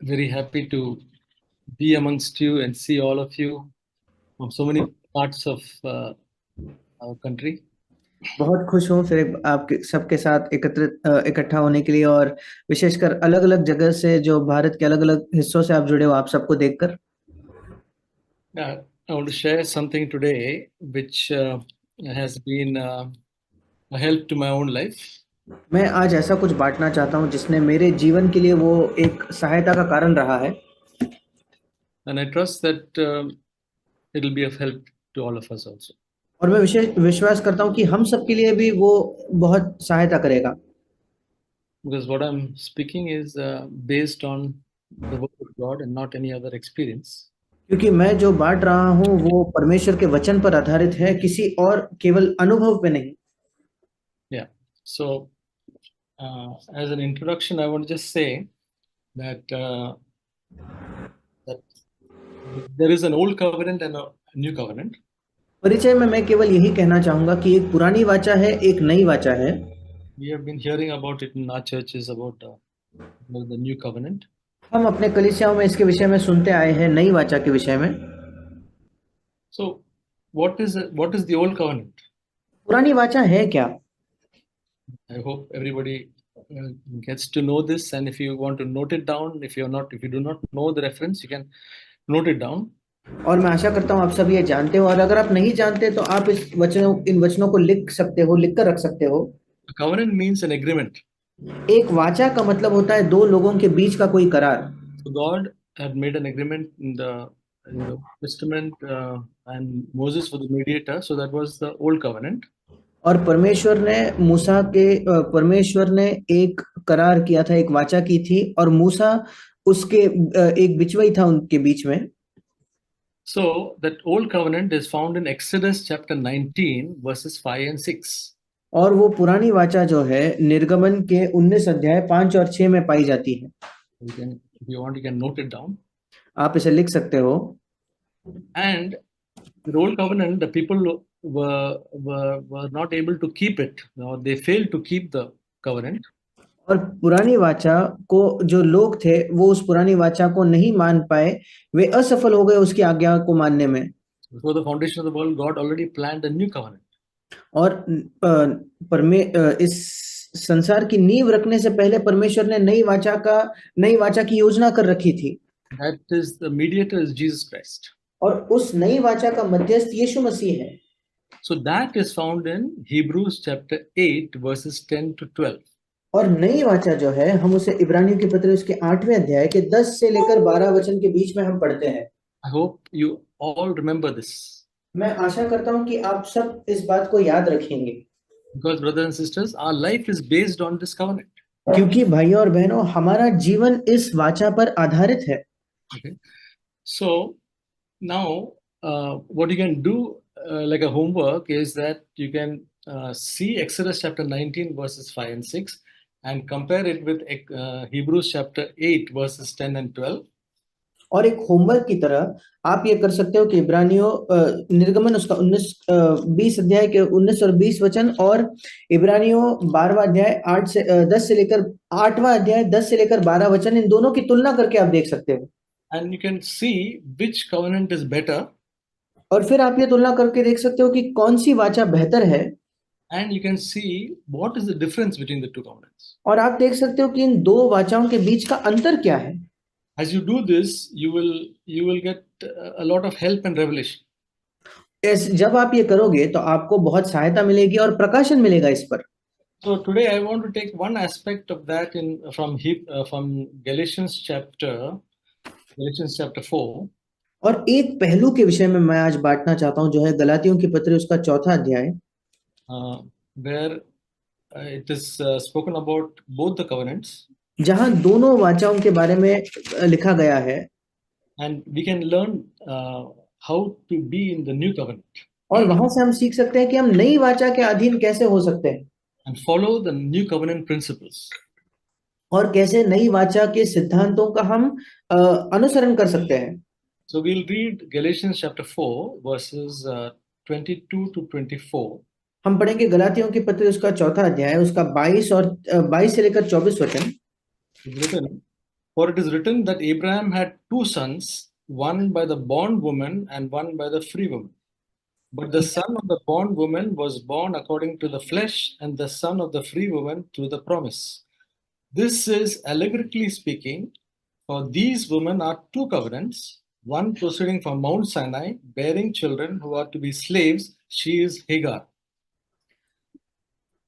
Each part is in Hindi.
very happy to be amongst you and see all of you from so many parts of our country. बहुत खुश हूँ फिर आपके सबके साथ इकट्ठा होने के लिए और विशेषकर अलग-अलग जगह से जो भारत के अलग-अलग हिस्सों से आप जुड़े हो आप सबको देखकर I want to share something today which has been a help to my own life. मैं आज ऐसा कुछ बांटना चाहता हूँ जिसने मेरे जीवन के लिए वो एक सहायता का कारण रहा है And I trust that it'll be of help to all of us also. और मैं विशेष विश्वास करता हूँ कि हम सबके लिए भी वो बहुत सहायता करेगा Because what I'm speaking is based on the word of God and not any other experience. क्योंकि मैं जो बांट रहा हूँ वो परमेश्वर के वचन पर आधारित है किसी और केवल अनुभव पे नहीं Yeah. So, as an introduction, I want to just say that that there is an old covenant and a new covenant. परिचय में मैं केवल यही कहना चाहूंगा कि एक पुरानी वाचा है एक नई वाचा है We have been hearing about it in our churches about the new covenant. हम अपने कलीसियाओं में इसके विषय में सुनते आए हैं नई वाचा के विषय में So, what is the old covenant? पुरानी वाचा है क्या I hope everybody gets to know this, and if you want to note it down, if you do not know the reference, you can note it down. और मैं आशा करता हूँ आप सब ये जानते हो और अगर आप नहीं जानते तो आप इन वचनों को लिख सकते हो लिख कर रख सकते हो A covenant means an agreement. एक वाचा का मतलब होता है दो लोगों के बीच का कोई करार So God had made an agreement in the Testament, and Moses was the mediator. So that was the old covenant. और परमेश्वर ने एक करार किया था एक वाचा की थी और मूसा उसके एक बिचवई था उनके बीच में So that old covenant is found in Exodus chapter 19, verses 5 and 6. और वो पुरानी वाचा जो है निर्गमन के 19 अध्याय 5 और 6 में पाई जाती है If you want, you can note it down. आप इसे लिख सकते हो And the old covenant, the people were not able to keep it. No, they failed to keep the covenant. और पुरानी वाचा को जो लोग थे वो उस पुरानी वाचा को नहीं मान पाए वे असफल हो गए उसकी आज्ञा को मानने में Before the foundation of the world, God already planned a new covenant. और इस संसार की नींव रखने से पहले परमेश्वर ने नई वाचा की योजना कर रखी थी That is, the mediator is Jesus Christ. और उस नई वाचा का मध्यस्थ यीशु मसीह है So that is found in Hebrews chapter 8, verses 10 to 12. और नई वाचा जो है हम उसे इब्रानियों के पत्र उसके 8वें अध्याय के 10 से लेकर 12 वचन के बीच में हम पढ़ते हैं I hope you all remember this. मैं आशा करता हूं कि आप सब इस बात को याद रखेंगे Because, brothers and sisters, our life is based on this covenant. क्योंकि भाइयों और बहनों हमारा जीवन इस वाचा पर आधारित है Okay. So now, what you can do, like a homework, is that you can see Exodus chapter 19, verses 5 and 6, and compare it with Hebrews chapter 8, verses 10 and 12. और एक होमवर्क की तरह आप ये कर सकते हो कि इब्रानियों निर्गमन उसका 20 अध्याय के 19 और 20 वचन और इब्रानियों 12वां अध्याय 10 से लेकर 8वां अध्याय 10 से लेकर 12 वचन इन दोनों की तुलना करके आप देख सकते हो And you can see which covenant is better, और फिर आप ये तुलना करके देख सकते हो कि कौन सी वाचा बेहतर है and you can see what is the difference between the two covenants. और आप देख सकते हो कि इन दो वाचाओं के बीच का अंतर क्या है As you do this, you will get a lot of help and revelation. जब आप ये करोगे तो आपको बहुत सहायता मिलेगी और प्रकाशन मिलेगा इस पर So today I want to take one aspect of that from Galatians chapter 4. और एक पहलू के विषय में मैं आज बांटना चाहता हूं जो है गलातियों के पत्र उसका 4था अध्याय where it is spoken about both the covenants, जहां दोनों वाचाओं के बारे में लिखा गया है and we can learn how to be in the new covenant और वहां से हम सीख सकते हैं कि हम नई वाचा के अधीन कैसे हो सकते हैं and follow the new covenant principles. और कैसे नई वाचा के सिद्धांतों का हम अनुसरण कर सकते हैं So we'll read Galatians chapter 4, verses 22 to 24. हम पढ़ेंगे गलातियों के पत्र उसका 4था अध्याय उसका 22 से लेकर 24 वचन. It's written, For it is written that Abraham had two sons, one by the bondwoman and one by the free woman. But the son of the bondwoman was born according to the flesh, and the son of the free woman through the promise. This is allegorically speaking, for these women are two covenants, one proceeding from Mount Sinai, bearing children who are to be slaves. She is Hagar.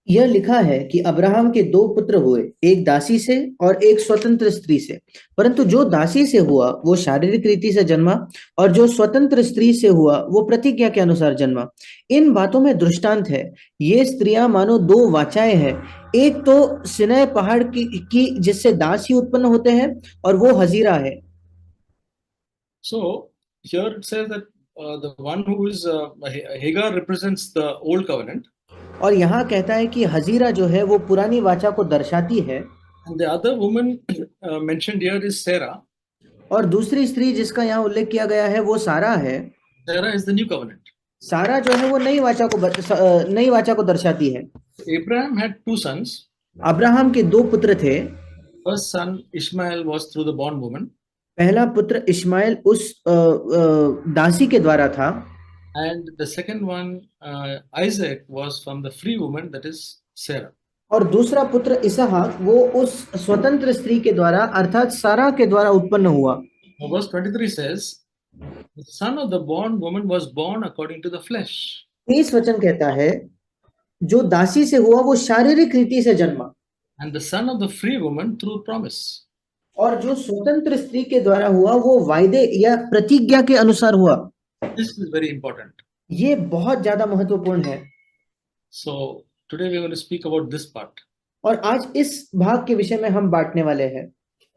यह लिखा है कि अब्राहम के दो पुत्र हुए, एक दासी से और एक स्वतंत्र स्त्री से। परंतु जो दासी से हुआ वो शारीरिक रीति से जन्मा, और जो स्वतंत्र स्त्री से हुआ वो प्रतिज्ञा के अनुसार जन्मा। इन बातों में दृष्टांत है। ये स्त्रियां मानो दो वाचाएं हैं। एक तो सिनै पहाड़ की जिससे दास ही उत्पन्न होते हैं, और वो हजीरा है। So here it says that the one who is Hagar represents the old covenant, और यहाँ कहता है कि हजीरा जो है वो पुरानी वाचा को दर्शाती है, and the other woman mentioned here is Sarah. और दूसरी स्त्री जिसका यहाँ उल्लेख किया गया है वो सारा है। Sarah is the new covenant. सारा जो है वो नई वाचा को दर्शाती है। Abraham had two sons. Abraham के दो पुत्र थे। First son Ishmael was through the bondwoman, पहला पुत्र इश्माइल उस दासी के द्वारा था, and the second one Isaac was from the free woman, that is Sarah. और दूसरा पुत्र इसहाक वो उस स्वतंत्र स्त्री के द्वारा अर्थात सारा के द्वारा उत्पन्न हुआ। Now, verse 23 says, the son of the bondwoman was born according to the flesh. 30 वचन कहता है, जो दासी से हुआ वो शारीरिक रीति से जन्मा, And the son of the free woman through promise. और जो स्वतंत्र स्त्री के द्वारा हुआ वो वायदे या प्रतिज्ञा के अनुसार हुआ। This is very important. ये बहुत ज्यादा महत्वपूर्ण है। So today we are going to speak about this part. और आज इस भाग के विषय में हम बांटने वाले हैं।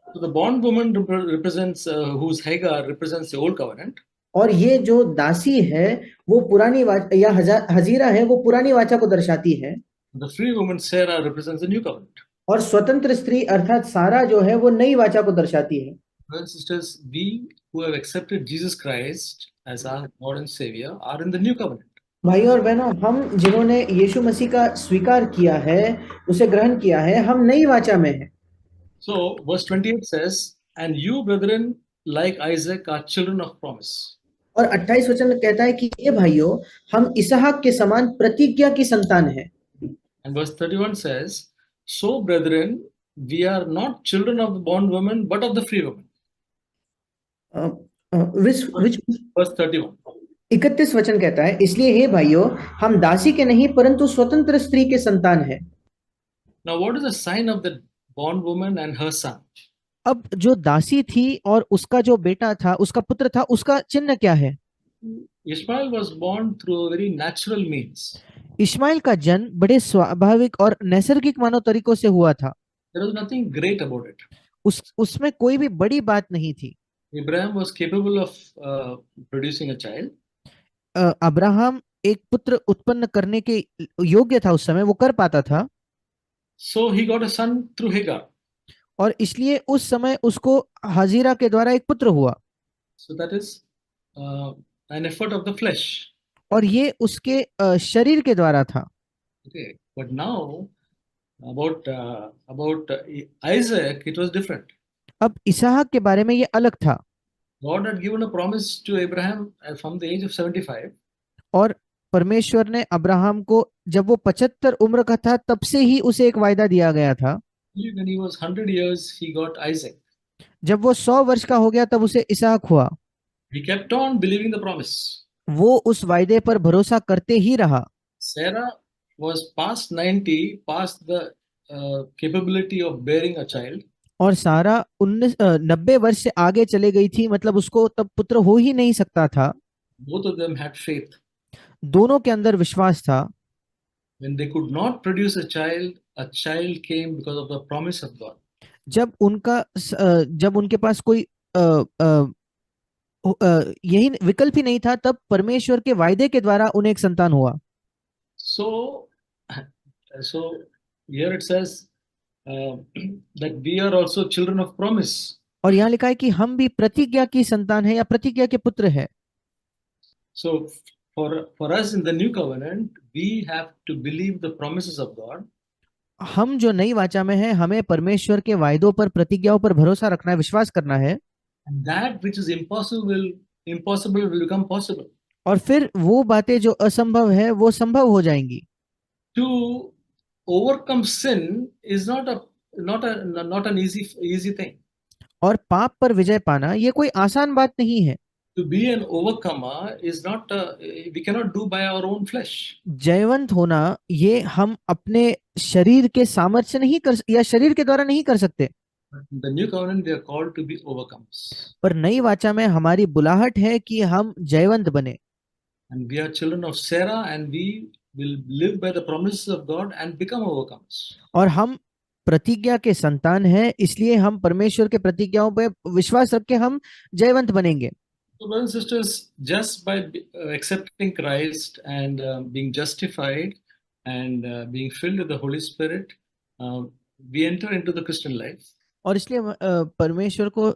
So the bondwoman represents, whose Hagar represents the old covenant. और ये जो दासी है वो पुरानी या हजीरा है वो पुरानी वाचा को दर्शाती है। The free woman Sarah represents the new covenant. और स्वतंत्र स्त्री अर्थात सारा जो है वो नई वाचा को दर्शाती है। Brothers and sisters, we who have accepted Jesus Christ as our Lord and Savior are in the new covenant. भाई और बहनों, हम जिन्होंने यीशु मसीह का स्वीकार किया है, उसे ग्रहण किया है, हम नई वाचा में हैं। So verse 28 says, and you brethren like Isaac are children of promise. और 28 वचन कहता है कि ये भाइयों, हम इसहाक के समान प्रतिज्ञा की संतान हैं। And verse 31 says, so brethren, we are not children of the bondwoman, but of the free woman. Verse 31. 31 वचन कहता है, इसलिए हे भाइयों, हम दासी के नहीं परंतु स्वतंत्र स्त्री के संतान हैं। Now what is the sign of the bondwoman and her son? अब जो दासी थी और उसका जो बेटा था, उसका पुत्र था, उसका चिन्ह क्या है? Ishmael was born through very natural means. Ishmael का जन्म बड़े स्वाभाविक और नैसर्गिक मानव तरीकों से हुआ था। There was nothing great about it. उसमें कोई भी बड़ी बात नहीं थी। Abraham was capable of producing a child. Abraham एक पुत्र उत्पन्न करने के योग्य था, उस समय वो कर पाता था। So he got a son through Hagar. और इसलिए उस समय उसको हजीरा के द्वारा एक पुत्र हुआ। So that is an effort of the flesh. और ये उसके शरीर के द्वारा था। Okay, but now about Isaac, it was different. अब इसहाक के बारे में ये अलग था। God had given a promise to Abraham from the age of 75. और परमेश्वर ने अब्राहम को जब वो 75 उम्र का था तब से ही उसे एक वायदा दिया गया था। When he was 100 years, he got Isaac. जब वो 100 वर्ष का हो गया तब उसे इसहाक हुआ। He kept on believing the promise. वो उस वायदे पर भरोसा करते ही रहा। Sarah was past 90, past the capability of bearing a child. और सारा 90 वर्ष से आगे चले गई थी, मतलब उसको तब पुत्र हो ही नहीं सकता था। Both of them had faith. दोनों के अंदर विश्वास था। When they could not produce a child came because of the promise of God. जब उनके पास कोई यही विकल्प ही नहीं था, तब परमेश्वर के वायदे के द्वारा उन्हें एक संतान हुआ। So here it says that we are also children of promise. और यहाँ लिखा है कि हम भी प्रतिज्ञा की संतान है या प्रतिज्ञा के पुत्र है। So for us in the new covenant, we have to believe the promises of God. हम जो नई वाचा में है, हमें परमेश्वर के वायदों पर, प्रतिज्ञाओं पर भरोसा रखना है, विश्वास करना है। And that which is impossible will become possible. और फिर वो बातें जो असंभव है वो संभव हो जाएंगी। To overcome sin is not an easy thing. और पाप पर विजय पाना ये कोई आसान बात नहीं है। To be an overcomer is not we cannot do by our own flesh. जयवंत होना ये हम अपने शरीर के सामर्थ्य से नहीं कर, या शरीर के द्वारा नहीं कर सकते। But in the new covenant, we are called to be overcomers. पर नई वाचा में हमारी बुलाहट है कि हम जयवंत बने। And we are children of Sarah, and we will live by the promises of God and become overcomers. और हम प्रतिज्ञा के संतान हैं, इसलिए हम परमेश्वर के प्रतिज्ञाओं पर विश्वास रख के हम जयवंत बनेंगे। So, brothers and sisters, just by accepting Christ and being justified and being filled with the Holy Spirit, uh, we enter into the Christian life. और इसलिए परमेश्वर को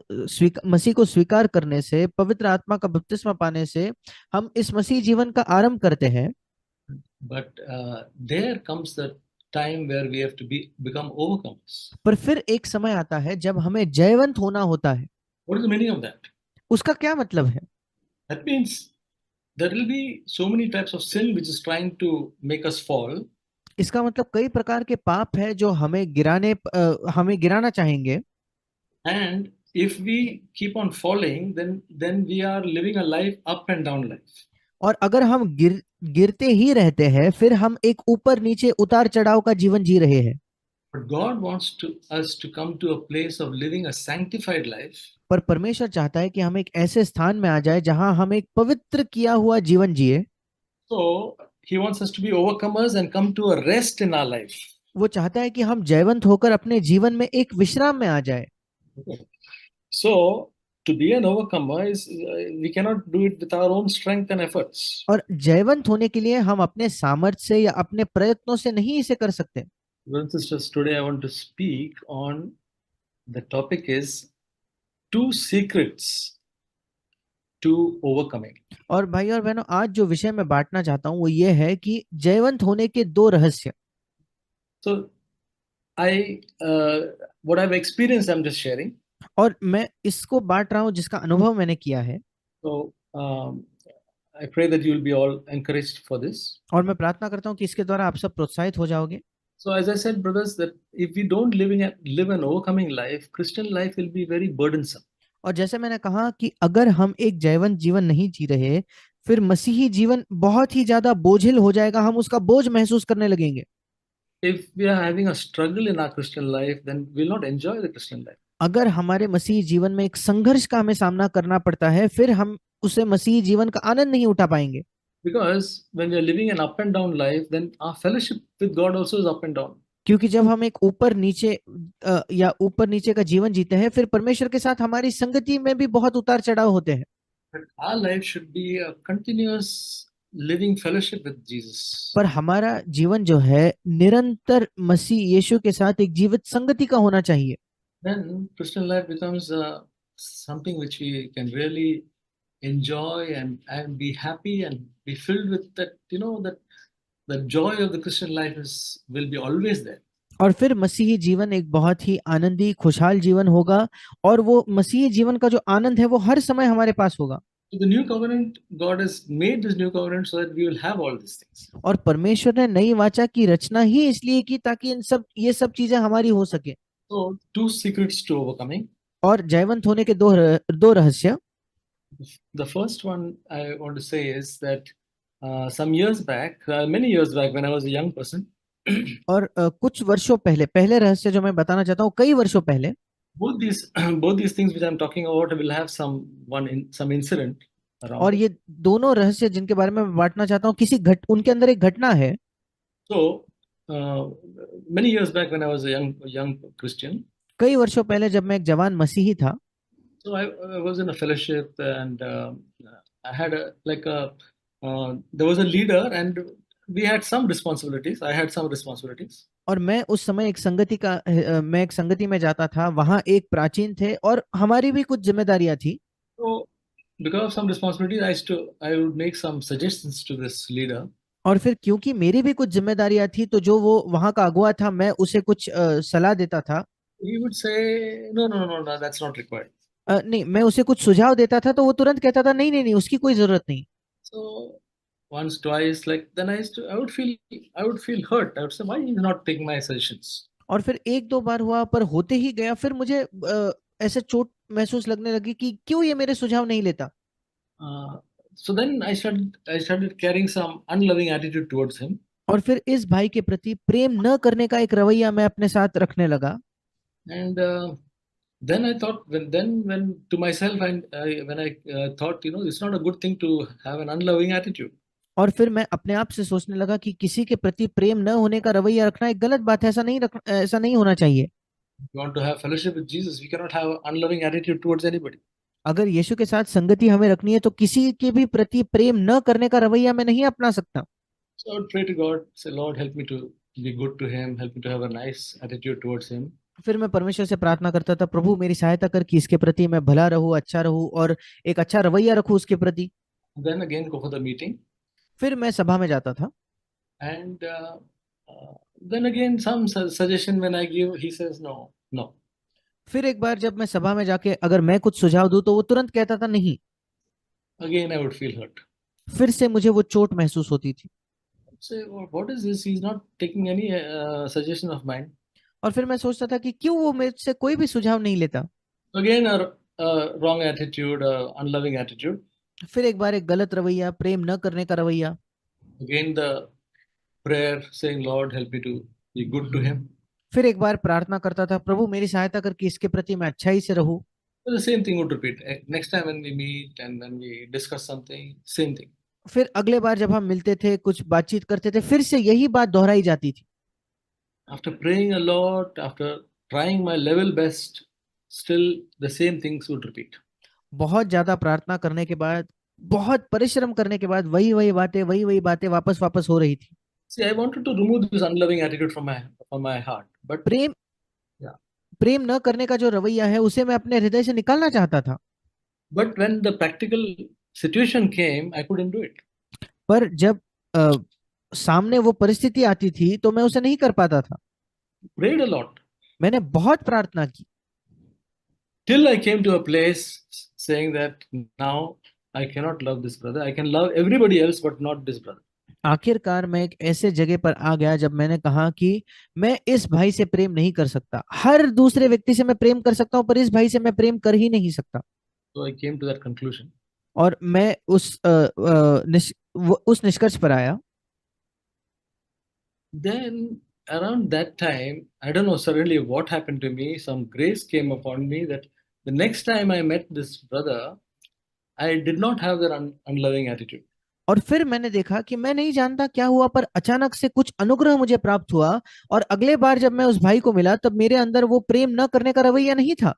मसीह को स्वीकार करने से, पवित्र आत्मा का बपतिस्मा पाने से हम इस मसीह जीवन का आरंभ करते हैं। But there comes the time where we have to become overcomers. पर फिर एक समय आता है जब हमें जयवंत होना होता है। What is the meaning of that? उसका क्या मतलब है? That means there will be so many types of sin which is trying to make us fall. इसका मतलब कई प्रकार के पाप है जो हमें गिराना चाहेंगे। And if we keep on falling, then we are living a life up and down life. और अगर हम गिरते ही रहते हैं, फिर हम एक ऊपर नीचे उतार चढ़ाव का जीवन जी रहे हैं। But God wants us to come to a place of living a sanctified life. पर परमेश्वर चाहता है कि हम एक ऐसे स्थान में आ जाए जहां हम एक पवित्र किया हुआ जीवन जिए। So He wants us to be overcomers and come to a rest in our life. वो चाहता है कि हम जयवंत होकर अपने जीवन में एक विश्राम में आ जाए। So to be an overcomer is we cannot do it with our own strength and efforts. और जयवंत होने के लिए हम अपने सामर्थ्य से या अपने प्रयत्नों से नहीं इसे कर सकते। Brothers and sisters, today I want to speak on the topic is two secrets to overcoming. और भाई और बहनों, आज जो विषय मैं बांटना चाहता हूँ वो ये है कि जयवंत होने के दो रहस्य। So what I've experienced, I'm just sharing. और मैं इसको बांट रहा हूँ जिसका अनुभव मैंने किया है। So I pray that you will be all encouraged for this. और मैं प्रार्थना करता हूँ कि इसके द्वारा आप सब प्रोत्साहित हो जाओगे। So as I said, brothers, that if we don't live an overcoming life, Christian life will be very burdensome. और जैसे मैंने कहा कि अगर हम एक जयवंत जीवन नहीं जी रहे, फिर मसीही जीवन बहुत ही ज्यादा बोझिल हो जाएगा, हम उसका बोझ महसूस करने लगेंगे। If we are having a struggle in our Christian life, then we'll not enjoy the Christian life. अगर हमारे मसीही जीवन में एक संघर्ष का हमें सामना करना पड़ता है, फिर हम उसे मसीही जीवन का आनंद नहीं उठा पाएंगे। Because when we are living an up and down life, then our fellowship with God also is up and down. क्योंकि जब हम एक ऊपर नीचे या ऊपर नीचे का जीवन जीते हैं, फिर परमेश्वर के साथ हमारी संगति में भी बहुत उतार चढ़ाव होते हैं। But our life should be a continuous living fellowship with Jesus. पर हमारा जीवन जो है निरंतर मसीह यीशु के साथ एक जीवित संगति का होना चाहिए। Then Christian life becomes something which we can really enjoy and be happy and be filled with that, that the joy of the Christian life will be always there. और फिर मसीही जीवन एक बहुत ही आनंदी खुशहाल जीवन होगा, और वो मसीही जीवन का जो आनंद है वो हर समय हमारे पास होगा। So the new covenant, God has made this new covenant so that we will have all these things. और परमेश्वर ने नई वाचा की रचना ही इसलिए की ताकि ये सब चीजें हमारी हो सके। So two secrets to overcoming. और जयवंत होने के दो रहस्य। The first one I want to say is that some years back, many years back, when I was a young person, और कुछ वर्षों पहले, पहले रहस्य जो मैं बताना चाहता हूँ, कई वर्षों पहले both these things which I'm talking about will have some incident around और it. ये दोनों रहस्य जिनके बारे में मैं बांटना चाहता हूँ, उनके अंदर एक घटना है। So uh, many years back when I was a young Christian, कई वर्षों पहले जब मैं एक जवान मसीही था, so I was in a fellowship and I had there was a leader and we had some responsibilities. I had some responsibilities. और मैं उस समय मैं एक संगति में जाता था, वहां एक प्राचीन थे और हमारी भी कुछ जिम्मेदारियां थी। So because of some responsibilities, I would make some suggestions to this leader. और फिर क्योंकि मेरी भी कुछ जिम्मेदारियां थी, तो जो वो वहां का अगुआ था, मैं उसे कुछ सलाह देता था। he would say, no, no, no, no, that's not required. नहीं, मैं उसे कुछ सुझाव देता था तो वो तुरंत कहता था, नहीं नहीं नहीं, उसकी कोई जरूरत नहीं। So once, twice, like then I would feel hurt. I would say, why he's not taking my suggestions? और फिर एक दो बार हुआ, पर होते ही गया। फिर मुझे ऐसे चोट महसूस लगने लगी कि क्यों ये मेरे सुझाव नहीं लेता। Uh, so then I started carrying some unloving attitude towards him. और फिर इस भाई के प्रति प्रेम न करने का एक रवैया मैं अपने साथ रखने लगा। And then I thought, when to myself, and when I thought, it's not a good thing to have an unloving attitude. और फिर मैं अपने आप से सोचने लगा कि किसी के प्रति प्रेम न होने का रवैया रखना एक गलत बात है, ऐसा नहीं होना चाहिए। If you want to have fellowship with Jesus, we cannot have an unloving attitude towards anybody. अगर यीशु के साथ संगति हमें रखनी है तो किसी के भी प्रति प्रेम न करने का रवैया मैं नहीं अपना सकता। So I would pray to God, say, Lord, help me to be good to him, help me to have a nice attitude towards him. फिर मैं परमेश्वर से प्रार्थना करता था, प्रभु मेरी सहायता कर कि इसके प्रति मैं भला रहूं, अच्छा रहूं और एक अच्छा रवैया रखूं उसके प्रति। Then again, go for the meeting. फिर मैं सभा में जाता था। And then again, some suggestion when I give, he says, no, no. फिर एक बार जब मैं सभा में जाके अगर मैं कुछ सुझाव दूं तो वो तुरंत कहता था नहीं। Again, I would feel hurt. फिर से मुझे वो चोट महसूस होती थी। Say, what is this? He's not taking any suggestion of mine. और फिर मैं सोचता था कि क्यों वो मेरे से कोई भी सुझाव नहीं लेता। Again, a wrong attitude, unloving attitude. फिर एक बार एक गलत रवैया, प्रेम न करने का रवैया। Again, the prayer saying, Lord, help me to be good to him. फिर एक बार प्रार्थना करता था, प्रभु मेरी सहायता कर कि इसके प्रति मैं अच्छाई से रहूं। So the same thing would repeat. Next time when we meet and when we discuss something, same thing. फिर अगले बार जब हम मिलते थे, कुछ बातचीत करते थे, फिर से यही बात दोहराई जाती थी। After praying a lot, after trying my level best, still the same things would repeat. बहुत ज्यादा प्रार्थना करने के बाद, बहुत परिश्रम करने के बाद वही वही बातें वापस वापस हो रही थी। See, I wanted to remove this unloving attitude from my heart, but Prem yeah. प्रेम न करने का जो रवैया है उसे मैं अपने हृदय से निकालना चाहता था। But when the practical situation came, I couldn't do it. पर जब अ, सामने वो परिस्थिति आती थी तो मैं उसे नहीं कर पाता था। Prayed a lot मैंने बहुत प्रार्थना की, till I came to a place saying that now I cannot love this brother. I can love everybody else, but not this brother. आखिरकार मैं एक ऐसे जगह पर आ गया जब मैंने कहा कि मैं इस भाई से प्रेम नहीं कर सकता। हर दूसरे व्यक्ति से मैं प्रेम कर सकता हूं, पर इस भाई से मैं प्रेम कर ही नहीं सकता। So I came to that conclusion. और मैं उस निष्कर्ष पर आया। Then around that time, I don't know, suddenly what happened to me, some grace came upon me that the next time I met this brother, I did not have that unloving attitude. और फिर मैंने देखा कि मैं नहीं जानता क्या हुआ, पर अचानक से कुछ अनुग्रह मुझे प्राप्त हुआ। और अगले बार जब मैं उस भाई को मिला तब मेरे अंदर वो प्रेम न करने का रवैया नहीं था।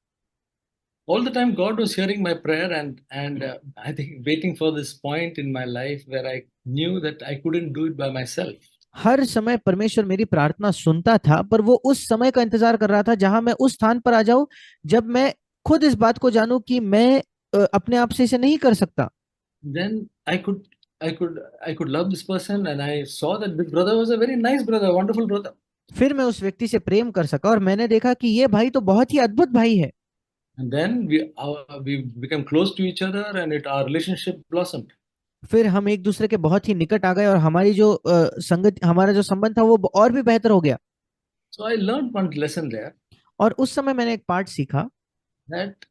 All the time, God was hearing my prayer, and I think waiting for this point in my life where I knew that I couldn't do it by myself. हर समय परमेश्वर मेरी प्रार्थना सुनता था, पर वो उस समय का इंतजार कर रहा था जहां मैं उस स्थान पर आ जाऊं जब मैं खुद इस बात को जानूं कि मैं अपने आप से इसे नहीं कर सकता। Then I could love this person, and I saw that this brother was a very nice brother, wonderful brother. फिर मैं उस व्यक्ति से प्रेम कर सका और मैंने देखा कि ये भाई तो बहुत ही अद्भुत भाई है। And then we became close to each other, and our relationship blossomed. फिर हम एक दूसरे के बहुत ही निकट आ गए और हमारी जो संगत, हमारा जो संबंध था वो और भी बेहतर हो गया। So I learned one lesson there और उस समय मैंने एक पाठ सीखा that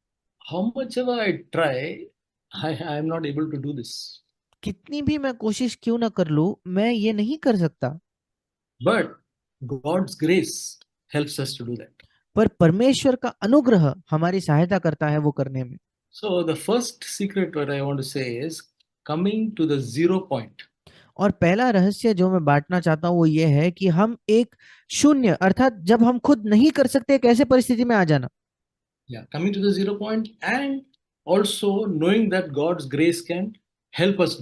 how much ever I try, I am not able to do this. कितनी भी मैं कोशिश क्यों ना कर लूं, मैं ये नहीं कर सकता। But God's grace helps us to do that. पर परमेश्वर का अनुग्रह हमारी सहायता करता है वो करने में। So the first secret what I want to say is coming to the 0 point. और पहला रहस्य जो मैं बांटना चाहता हूँ वो ये है कि हम एक शून्य, अर्थात जब हम खुद नहीं कर सकते एक ऐसे परिस्थिति में आ जाना। Yeah, coming to the 0 point, and also knowing that God's grace can help us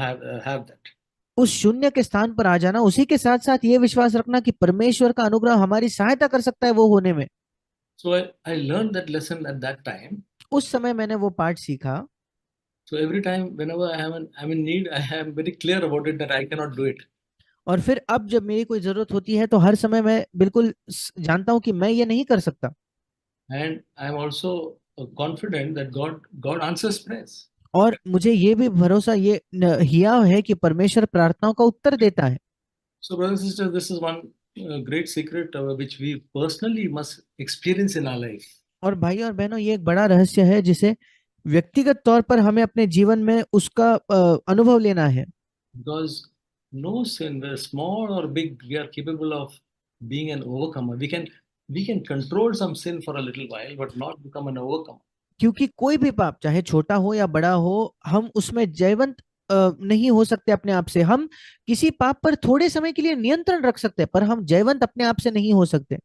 have that. उस शून्य के स्थान पर आ जाना, उसी के साथ साथ ये विश्वास रखना कि परमेश्वर का अनुग्रह हमारी सहायता कर सकता है वो होने में। So I learned that lesson at that time. उस समय मैंने वो पाठ सीखा। So every time, whenever I'm in need, I am very clear about it that I cannot do it. और फिर अब जब मेरी कोई जरूरत होती है तो हर समय मैं बिल्कुल जानता हूं कि मैं ये नहीं कर सकता। And I'm also confident that God answers prayers. और मुझे ये भी भरोसा ये हिया है कि परमेश्वर प्रार्थनाओं का उत्तर देता है। So, brothers and sisters, this is one great secret which we personally must experience in our life. और भाई और बहनों, ये एक बड़ा रहस्य है जिसे व्यक्तिगत तौर पर हमें अपने जीवन में उसका अनुभव लेना है। Because no sin, whether small or big, we are capable of being an overcomer. We can control some sin for a little while, but not become an overcomer. क्योंकि कोई भी पाप चाहे छोटा हो या बड़ा हो, हम उसमें जयवंत नहीं हो सकते अपने आप से। हम किसी पाप पर थोड़े समय के लिए नियंत्रण रख सकते हैं, पर हम जयवंत अपने आप से नहीं हो सकते।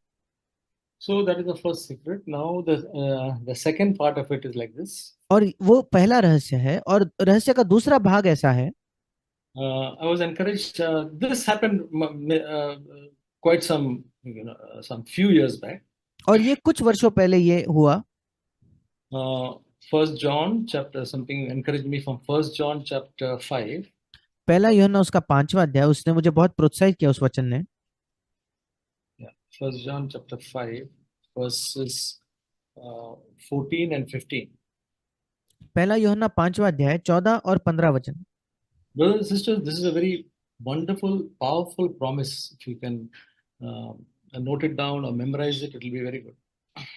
So that is the first secret. Now the second part of it is like this. और वो पहला रहस्य है, और रहस्य का दूसरा भाग ऐसा है। I was encouraged. This happened quite some few years back. और ये कुछ वर्षों पहले ये हुआ। First John chapter something encouraged me from First John chapter 5. पहला यूहन्ना उसका 5वां अध्याय, उसने मुझे बहुत प्रोत्साहित किया उस वचन ने। Yeah, First John chapter 5 verses 14 and 15. पहला यूहन्ना 5वां अध्याय 14 और 15 वचन। Brothers and sisters, this is a very wonderful, powerful promise. If you can uh, note it down or memorize it, it will be very good.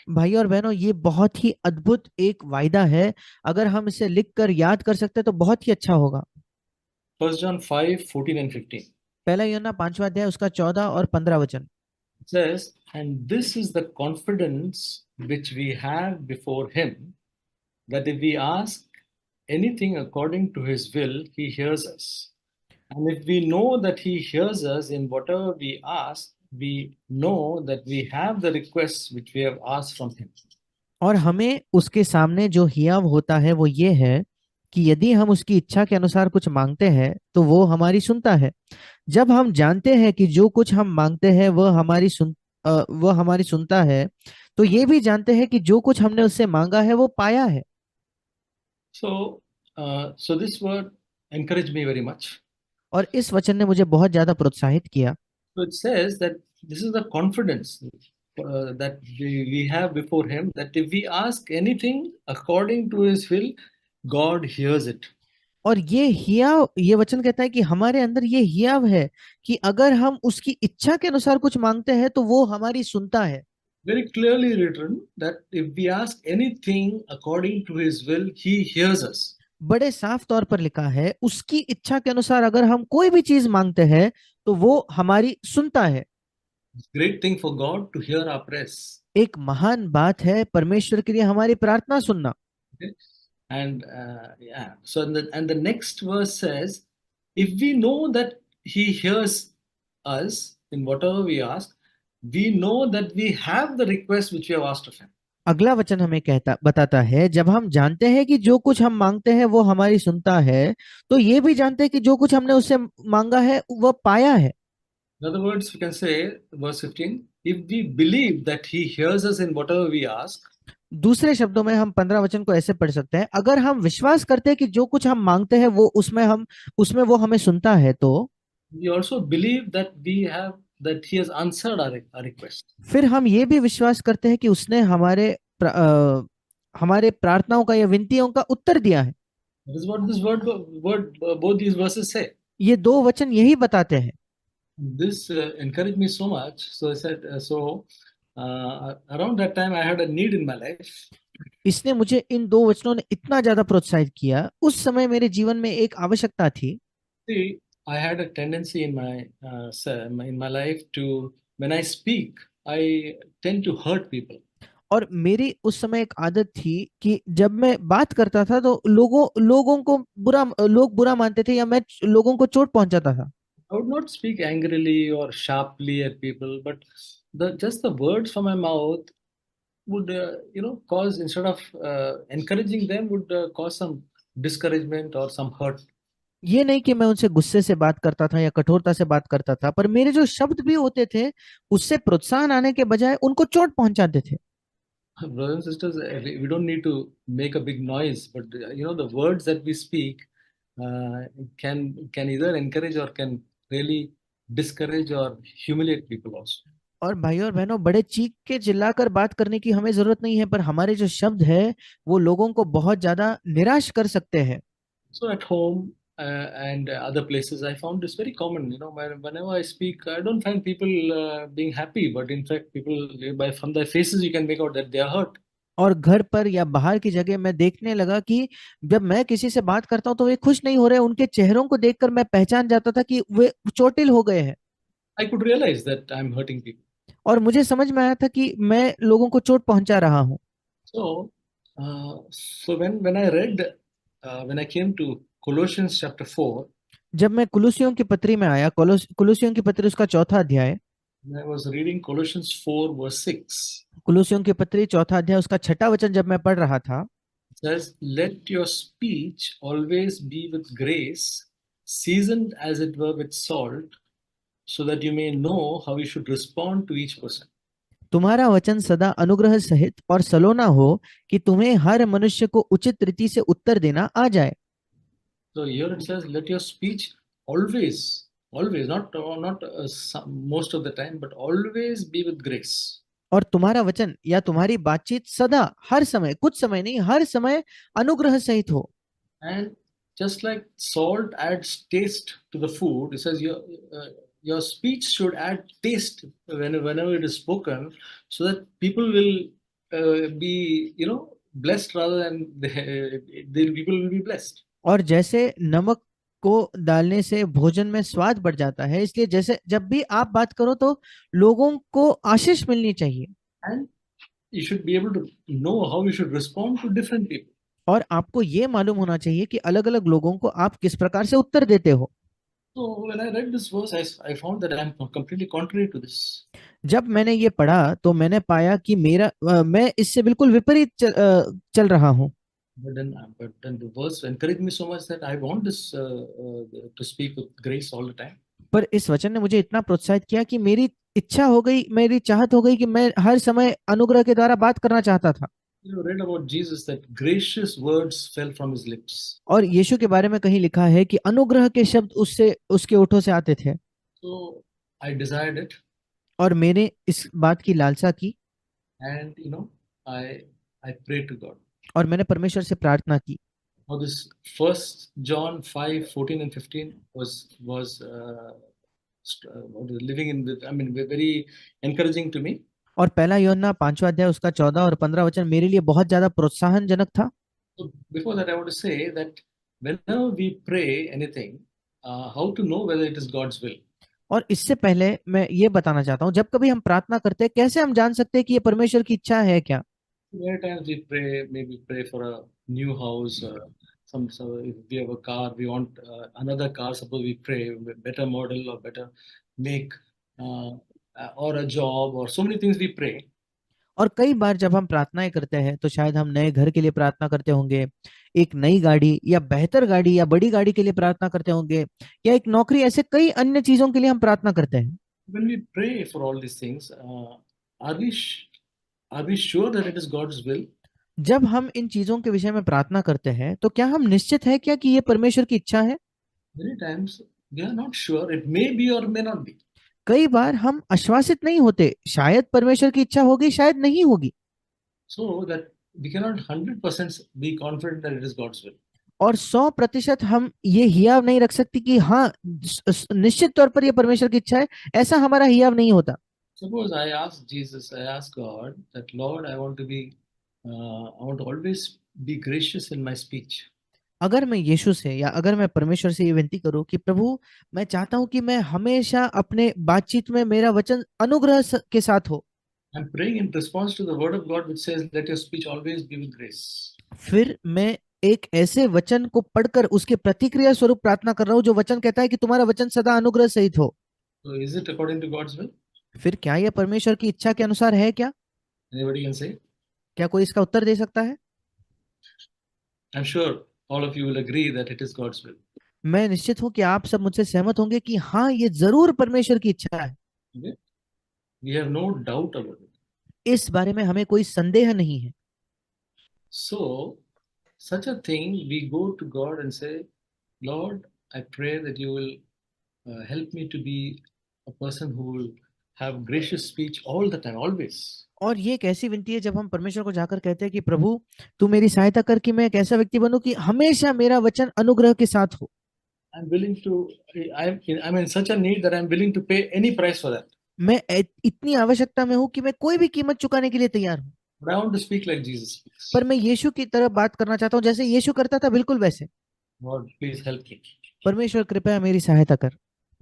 भाई और बहनों, ये बहुत ही अद्भुत एक वायदा है। अगर हम इसे लिख कर याद कर सकते हैं तो बहुत ही अच्छा होगा। First John 5, 14 and 15. पहला यूहन्ना 5वां अध्याय उसका 14 और 15 वचन। It says, and this is the confidence which we have before him, that if we ask anything according to his will, he hears us. And if we know that he hears us in whatever we ask, we know that we have the requests which we have asked from him. और हमें उसके सामने जो हियाव होता है वो ये है कि यदि हम उसकी इच्छा के अनुसार कुछ मांगते हैं तो वो हमारी सुनता है। जब हम जानते हैं कि जो कुछ हम मांगते हैं वह हमारी सुनता है, तो ये भी जानते हैं कि जो कुछ हमने उससे मांगा है वो पाया है। So this word encouraged me very much. और इस वचन ने मुझे बहुत ज्यादा प्रोत्साहित किया। So it says that this is the confidence that we have before him, that if we ask anything according to his will, God hears it. और ये वचन कहता है कि हमारे अंदर ये हियाव है कि अगर हम उसकी इच्छा के अनुसार कुछ मांगते हैं तो वो हमारी सुनता है। Very clearly written that if we ask anything according to his will, he hears us. बड़े साफ तौर पर लिखा है, उसकी इच्छा के अनुसार अगर हम कोई भी चीज मांगते हैं तो वो हमारी सुनता है। It's a great thing for God to hear our prayers. एक महान बात है परमेश्वर के लिए हमारी प्रार्थना सुनना। Okay? And yeah, so and the next verse says, if we know that he hears us in whatever we ask, we know that we have the request which we have asked of him. अगला वचन हमें बताता है, जब हम जानते हैं कि जो कुछ हम मांगते हैं वो हमारी सुनता है, तो ये भी जानते हैं कि जो कुछ हमने उससे मांगा है वह पाया है। In other words, we can say, verse 15, if we believe that he hears us in whatever we ask, दूसरे शब्दों में हम 15 वचन को ऐसे पढ़ सकते हैं, अगर हम विश्वास करते हैं कि जो कुछ हम मांगते हैं वो उसमें वो हमें सुनता है, तो we also believe that he has answered our request. फिर हम ये भी विश्वास करते हैं कि उसने हमारे प्रार्थनाओं का या विनतियों का उत्तर दिया है। That is what this both these verses say. ये दो वचन यही बताते हैं। This encouraged me so much. So I said, around that time I had a need in my life. इसने मुझे इन दो वचनों ने इतना ज्यादा प्रोत्साहित किया। उस समय मेरे जीवन में एक आवश्यकता थी। See, I had a tendency in my life to, when I speak, I tend to hurt people. और मेरी उस समय एक आदत थी कि जब मैं बात करता था तो लोग बुरा मानते थे, या मैं लोगों को चोट पहुंचाता था। I would not speak angrily or sharply at people, but just the words from my mouth would, cause, instead of encouraging them, would cause some discouragement or some hurt. ये नहीं कि मैं उनसे गुस्से से बात करता था या कठोरता से बात करता था, पर मेरे जो शब्द भी होते थे उससे प्रोत्साहन आने के बजाय उनको चोट पहुंचाते थे। Brothers and sisters, we don't need to make a big noise, but the words that we speak uh, can either encourage or can really discourage or humiliate people also. और भाइयों और बहनों, बड़े चीख के चिल्लाकर बात करने की हमें जरूरत नहीं है, पर हमारे जो शब्द है वो लोगों को बहुत ज्यादा निराश कर सकते हैं। So at home and other places, I found this very common. Whenever I speak, I don't find people being happy, but in fact, people by from their faces you can make out that they are hurt. और घर पर या बाहर की जगह मैं देखने लगा कि जब मैं किसी से बात करता हूँ तो वे खुश नहीं हो रहे, उनके चेहरों को देखकर मैं पहचान जाता था कि वे चोटिल हो गए हैं। I could realize that I'm hurting people. और मुझे समझ में आया था कि मैं लोगों को चोट पहुंचा रहा हूँ। So when I read when I came to Colossians chapter 4, जब मैं कुलुसियों की पत्री में आया, कुलुसियों की पत्री उसका चौथा अध्याय, I was reading Colossians 4 verse 6. कुलुसियों की पत्री चौथा अध्याय उसका छठा वचन जब मैं पढ़ रहा था, It says, "Let your speech always be with grace, seasoned as it were with salt, so that you may know how you should respond to each person." तुम्हारा वचन सदा अनुग्रह सहित और सलोना हो कि तुम्हें हर मनुष्य को उचित रीति से उत्तर देना आ जाए। So here it says, "Let your speech always, always, not most of the time, but always be with grace." और तुम्हारा वचन या तुम्हारी बातचीत सदा, हर समय, कुछ समय नहीं, हर समय अनुग्रह सहित हो। And just like salt adds taste to the food, it says your speech should add taste whenever it is spoken, so that people will be blessed rather than the people will be blessed. और जैसे नमक को डालने से भोजन में स्वाद बढ़ जाता है, इसलिए जैसे जब भी आप बात करो तो लोगों को आशीष मिलनी चाहिए। And you should be able to know how you should respond to different people. और आपको ये मालूम होना चाहिए कि अलग अलग लोगों को आप किस प्रकार से उत्तर देते हो। So when I read this verse, I found that I am completely contrary to this. जब मैंने ये पढ़ा तो मैंने पाया कि मैं इससे बिल्कुल विपरीत चल रहा हूँ। But then the verse encouraged me so much that I want this to speak with grace all the time. पर इस वचन ने मुझे इतना प्रोत्साहित किया कि मेरी इच्छा हो गई, मेरी चाहत हो गई कि मैं हर समय अनुग्रह के द्वारा बात करना चाहता था। You read about Jesus that gracious words fell from his lips. और यीशु के बारे में कहीं लिखा है कि अनुग्रह के शब्द उससे, उसके ओठों से आते थे। So I desired it, और मैंने इस बात की लालसा की, and I I prayed to God. और मैंने परमेश्वर से प्रार्थना की। Now this First John 5:14 and 15 was living in with, I mean, very encouraging to me. और पहला यूहन्ना 5वां अध्याय उसका 14 और 15 वचन मेरे लिए बहुत ज्यादा प्रोत्साहनजनक था। So before that, I want to say that whenever we pray anything, how to know whether it is God's will? और इससे पहले मैं ये बताना चाहता हूँ, जब कभी हम प्रार्थना करते हैं कैसे हम जान सकते हैं कि ये परमेश्वर की इच्छा है क्या। Many times we pray, maybe pray for a new house, so if we have a car, we want another car. Suppose we pray better model or better make, or a job, or so many things we pray. और कई बार जब हम प्रार्थनाएं करते हैं तो शायद हम नए घर के लिए प्रार्थना करते होंगे, एक नई गाड़ी या बेहतर गाड़ी या बड़ी गाड़ी के लिए प्रार्थना करते होंगे, या एक नौकरी, ऐसे कई अन्य चीजों के लिए हम प्रार्थना करते हैं। When we pray for all these things, are we sure that it is God's will? जब हम इन चीजों के विषय में प्रार्थना करते हैं तो क्या हम निश्चित है क्या कि ये परमेश्वर की इच्छा है? Many times we are not sure. It may be or may not be. कई बार हम आश्वासित नहीं होते, शायद परमेश्वर की इच्छा होगी, शायद नहीं होगी। So that we cannot 100% be confident that it is God's will. और 100% हम ये हियाव नहीं रख सकते कि हाँ निश्चित तौर पर ये परमेश्वर की इच्छा है, ऐसा हमारा हियाव नहीं होता। Suppose I ask God that, Lord, I want to always be gracious in my speech. अगर मैं यीशु से या अगर मैं परमेश्वर से ये विनती करूं कि प्रभु, मैं चाहता हूं कि मैं हमेशा अपने बातचीत में मेरा वचन अनुग्रह के साथ हो। I'm praying in response to the word of God which says, let your speech always be with grace. फिर मैं एक ऐसे वचन को पढ़कर उसके प्रतिक्रिया स्वरूप प्रार्थना कर रहा हूं जो वचन कहता है कि तुम्हारा वचन सदा अनुग्रह सहित हो। So is it according to God's will? फिर क्या यह परमेश्वर की इच्छा के अनुसार है क्या? Anybody can say? क्या कोई इसका उत्तर दे सकता है? I'm sure all of you will agree that it is God's will. मैं निश्चित हूं कि आप सब मुझसे सहमत होंगे कि हाँ, ये जरूर परमेश्वर की इच्छा है। Okay? We have no doubt about it. इस बारे में हमें कोई संदेह नहीं है। So, such a thing, we go to God and say, Lord, I pray that you will help me to be a person who will have gracious speech all the time, always. और ये एक ऐसी विनती है जब हम परमेश्वर को जाकर कहते हैं कि प्रभु तू मेरी सहायता कर कि मैं एक ऐसा व्यक्ति बनूं कि हमेशा मेरा वचन अनुग्रह के साथ हो। I'm willing to, I'm in such a need that I'm willing to pay any price for that. मैं इतनी आवश्यकता में हूं कि मैं कोई भी कीमत चुकाने के लिए तैयार हूं। But I want to speak like Jesus speaks. पर मैं यीशु की तरह बात करना चाहता हूं, जैसे यीशु करता था, बिल्कुल वैसे। Lord, please help me. परमेश्वर कृपया मेरी सहायता कर।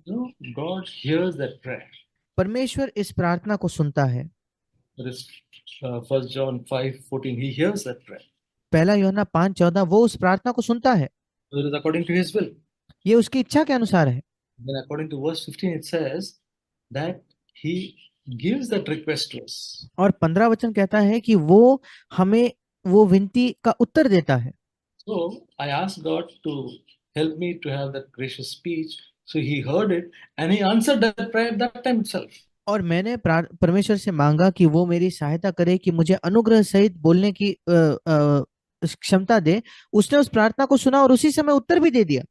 You know, God hears that prayer. परमेश्वर इस प्रार्थना को सुनता है। That is 1 John 5:14. He hears that prayer. पहला यूहन्ना 5:14 वो उस प्रार्थना को सुनता है। So it is according to His will. ये उसकी इच्छा के अनुसार है। Then according to verse 15, it says that He gives that request to us. और 15 वचन कहता है कि वो हमें वो विनती का उत्तर देता है। So I asked God to help me to have that gracious speech. So He heard it and He answered that prayer at that time itself. और मैंने परमेश्वर से मांगा कि वो मेरी सहायता करे कि मुझे अनुग्रह सहित बोलने की क्षमता दे। उसने उस प्रार्थना को सुना और उसी समय उत्तर भी दे दिया।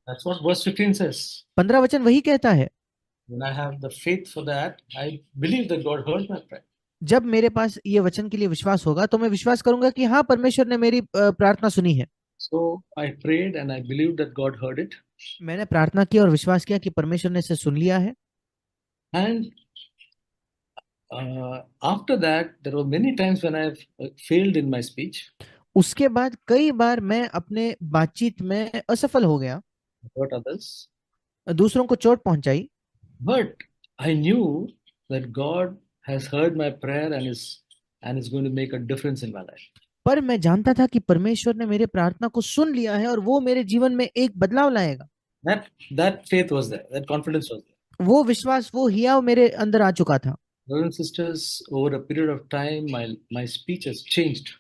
That's what verse 15 says. 15 वचन वही कहता है। When I have the faith for that, I believe that God heard my prayer. जब मेरे पास ये वचन के लिए विश्वास होगा तो मैं विश्वास करूंगा कि हाँ, परमेश्वर ने मेरी प्रार्थना सुनी है। So I prayed and I believed that God heard it. मैंने प्रार्थना की और विश्वास किया कि परमेश्वर ने इसे सुन लिया है। And after that, there were many times when I have failed in my speech, उसके बाद कई बार मैं अपने बातचीत में असफल हो गया, hurt others. दूसरों को चोट पहुंचाई। But I knew that God has heard my prayer and is going to make a difference in my life. पर मैं जानता था कि परमेश्वर ने मेरे प्रार्थना को सुन लिया है और वो मेरे जीवन में एक बदलाव लाएगा। That faith was there. That confidence was there. वो विश्वास, वो हिया मेरे अंदर आ चुका था। Brothers and sisters, over a period of time, my speech has changed.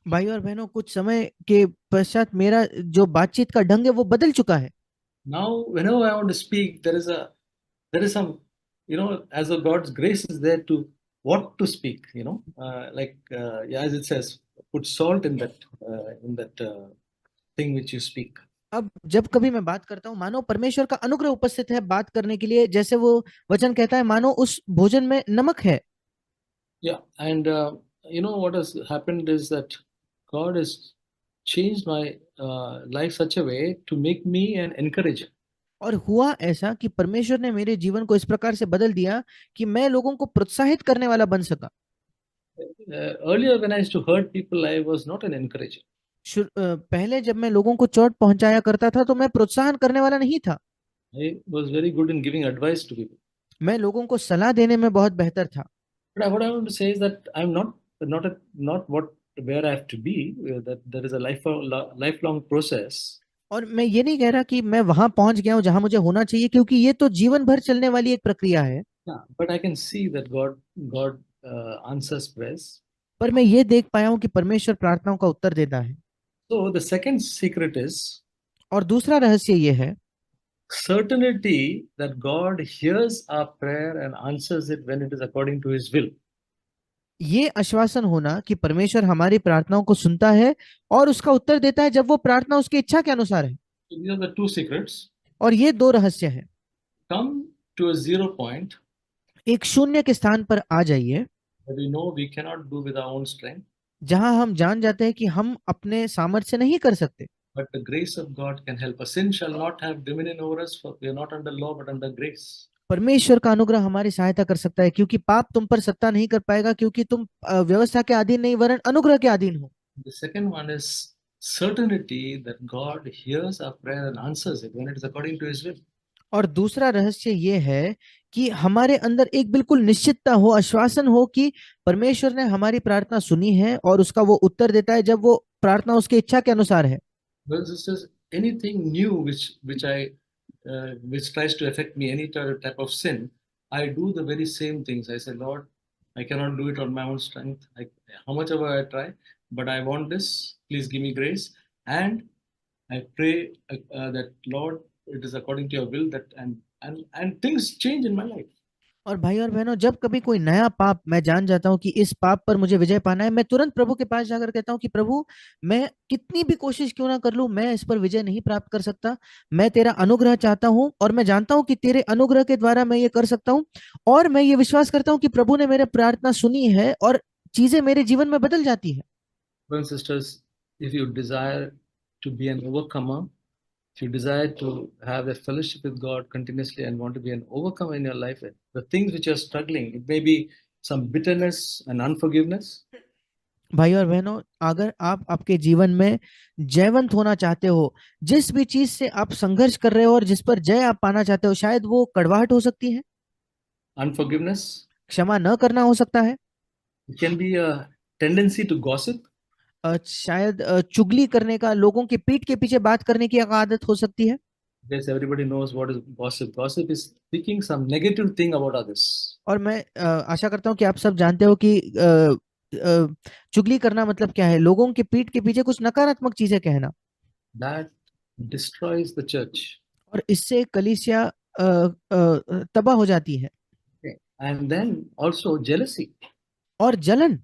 भाई और बहनों, कुछ समय के पश्चात मेरा जो बातचीत का ढंग है वो बदल चुका है। Now, whenever I want to speak, there is some, as though God's grace is there to what to speak. Yeah, as it says, put salt in that thing which you speak. अब जब कभी मैं बात करता हूँ, मानो परमेश्वर का अनुग्रह उपस्थित है बात करने के लिए, जैसे वो वचन कहता है, मानो उस भोजन में नमक है। Yeah, and what has happened is that God has changed my life such a way to make me an encourager. और हुआ ऐसा कि परमेश्वर ने मेरे जीवन को इस प्रकार से बदल दिया कि मैं लोगों को प्रोत्साहित करने वाला बन सका। Earlier, when I used to hurt people, I was not an encourager. पहले जब मैं लोगों को चोट पहुंचाया करता था तो मैं प्रोत्साहन करने वाला नहीं था। I was very good in giving advice to people. मैं लोगों को सलाह देने में बहुत बेहतर था। But what I want to say is that I'm not where I have to be. That there is a lifelong process. और मैं ये नहीं कह रहा कि मैं वहां पहुंच गया हूं जहां मुझे होना चाहिए, क्योंकि ये तो जीवन भर चलने वाली एक प्रक्रिया है। Yeah, but I can see that God answers prayers. पर मैं ये देख पाया हूं कि परमेश्वर प्रार्थनाओं का उत्तर देता है। So the second secret is और दूसरा रहस्य ये है certainty that God hears our prayer and answers it when it is according to His will. ये आश्वासन होना कि परमेश्वर हमारी प्रार्थनाओं को सुनता है और उसका उत्तर देता है जब वो प्रार्थना उसकी इच्छा के अनुसार है। So these are the two secrets. और ये दो रहस्य है। Come to a zero point एक शून्य के स्थान पर आ जाइए, that we know we cannot do with our own strength, जहां हम जान जाते हैं कि हम अपने सामर्थ्य से नहीं कर सकते, but the grace of God can help us. Sin shall not have dominion over us, for we are not under law but under grace. परमेश्वर का अनुग्रह हमारी सहायता कर सकता है, क्योंकि पाप तुम पर सत्ता नहीं कर पाएगा, क्योंकि तुम व्यवस्था के अधीन नहीं वरन अनुग्रह के अधीन हो। The second one is certainty that God hears our prayer and answers it when it is according to His will. और दूसरा रहस्य ये है कि हमारे अंदर एक बिल्कुल निश्चितता हो, आश्वासन हो कि परमेश्वर ने हमारी प्रार्थना सुनी है और उसका वो उत्तर देता है जब वो प्रार्थना उसकी इच्छा के अनुसार है। Brothers and sisters, anything new which tries to affect me, any type of sin, I do the very same things. I say, Lord, I cannot do it on my own strength. How much ever I try, but I want this. Please give me grace, and I pray that Lord, it is according to Your will that and things change in my life. और भाई और बहनों, जब कभी कोई नया पाप मैं जान जाता हूँ कि इस पाप पर मुझे विजय पाना है, मैं तुरंत प्रभु के पास जाकर कहता हूँ कि प्रभु, मैं कितनी भी कोशिश क्यों ना कर लूं, मैं इस पर विजय नहीं प्राप्त कर सकता। मैं तेरा अनुग्रह चाहता हूँ और मैं जानता हूँ कि तेरे अनुग्रह के द्वारा मैं ये कर सकता हूँ। और मैं ये विश्वास करता हूँ कि प्रभु ने मेरे प्रार्थना सुनी है और चीजें मेरे जीवन में बदल जाती है। Brothers and sisters, if you desire to be an overcomer, if you desire to have a fellowship with God continuously and want to be an overcomer in your life, the things which are struggling, it may be some bitterness and unforgiveness. भाई और बहनों, अगर आप आपके जीवन में जयवंत होना चाहते हो, जिस भी चीज से आप संघर्ष कर रहे हो और जिस पर जय आप पाना चाहते हो, शायद वो कड़वाहट हो सकती है, Unforgiveness, क्षमा न करना हो सकता है, it can be a tendency to gossip. शायद चुगली करने का, लोगों के पीठ के पीछे बात करने की एक आदत हो सकती है। Yes, everybody knows what is gossip. Gossip is speaking some negative thing about others. और मैं आशा करता हूँ कि आप सब जानते हो कि चुगली करना मतलब क्या है, लोगों के पीठ के पीछे कुछ नकारात्मक चीजें कहना। That destroys the church. और इससे कलीसिया तबाह हो जाती है। Okay. And then also jealousy. और जलन,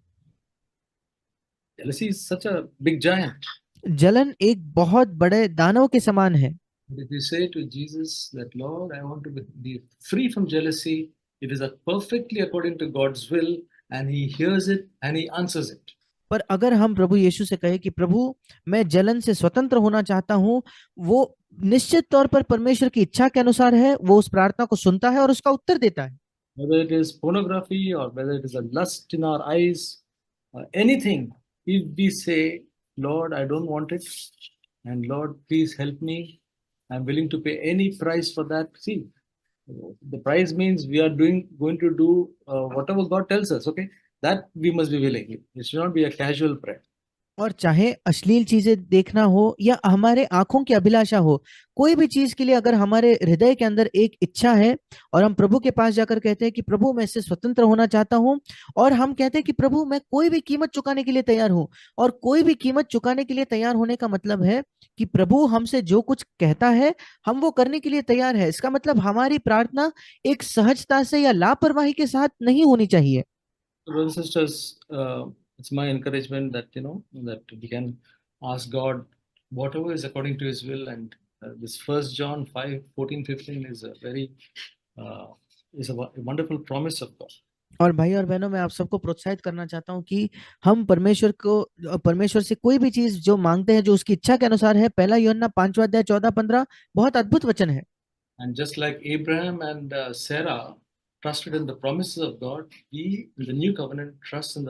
Jealousy is such a big giant. जलन एक बहुत बड़े दानव के समान है। But if you say to Jesus that, Lord, I want to be free from jealousy, it is a perfectly according to God's will, and He hears it and He answers it. पर अगर हम प्रभु यीशु से कहे कि प्रभु, मैं जलन से स्वतंत्र होना चाहता हूँ, वो निश्चित तौर पर परमेश्वर की इच्छा के अनुसार है, वो उस प्रार्थना को सुनता है और उसका उत्तर देता है। Whether it is pornography or whether it is a lust in our eyes, anything, if we say, Lord, I don't want it, and Lord, please help me, I'm willing to pay any price for that. See, the price means we are going to do whatever God tells us, okay? That we must be willing. It should not be a casual prayer. और चाहे अश्लील चीजें देखना हो या हमारे आंखों की अभिलाषा हो, कोई भी चीज के लिए अगर हमारे हृदय के अंदर एक इच्छा है और हम प्रभु के पास जाकर कहते हैं कि प्रभु, मैं इससे स्वतंत्र होना चाहता हूं, और हम कहते हैं कि प्रभु, मैं कोई भी कीमत चुकाने के लिए तैयार हूं, और कोई भी कीमत चुकाने के लिए तैयार होने का मतलब है कि प्रभु हमसे जो कुछ कहता है हम वो करने के लिए तैयार है। इसका मतलब हमारी प्रार्थना एक सहजता से या लापरवाही के साथ नहीं होनी चाहिए। So, brothers and sisters, it's my encouragement that that we can ask God whatever is according to His will, and this First John 5:14-15 is a very is a wonderful promise of God. और भाई और बहनों, मैं आप सबको प्रोत्साहित करना चाहता हूँ कि हम परमेश्वर से कोई भी चीज जो मांगते हैं जो उसकी इच्छा के अनुसार है, पहला यूहन्ना 5वां अध्याय 14-15 बहुत अद्भुत वचन है। And just like Abraham and Sarah trusted in the promises of God, we in the new covenant trust in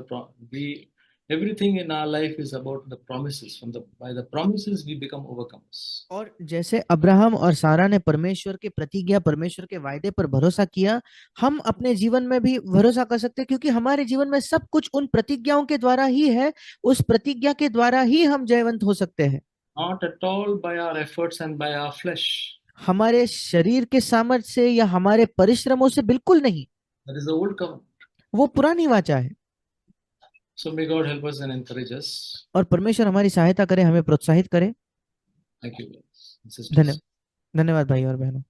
everything in our life is about the promises. By the promises we become overcomers. और जैसे अब्राहम और सारा ने परमेश्वर के प्रतिज्ञा, परमेश्वर के वायदे पर भरोसा किया, हम अपने जीवन में भी भरोसा कर सकते हैं, क्योंकि हमारे जीवन में सब कुछ उन प्रतिज्ञाओं के द्वारा ही है। उस प्रतिज्ञा के द्वारा ही हम जयवंत हो सकते हैं। Not at all by our efforts and by our flesh. हमारे शरीर के सामर्थ्य से या हमारे परिश्रमों से बिल्कुल नहीं। That is the old covenant. वो पुरानी वाचा है। So may God help us and encourage us. और परमेश्वर हमारी सहायता करे, हमें प्रोत्साहित करे। Thank you, brothers and sisters. धन्यवाद भाई और बहनों।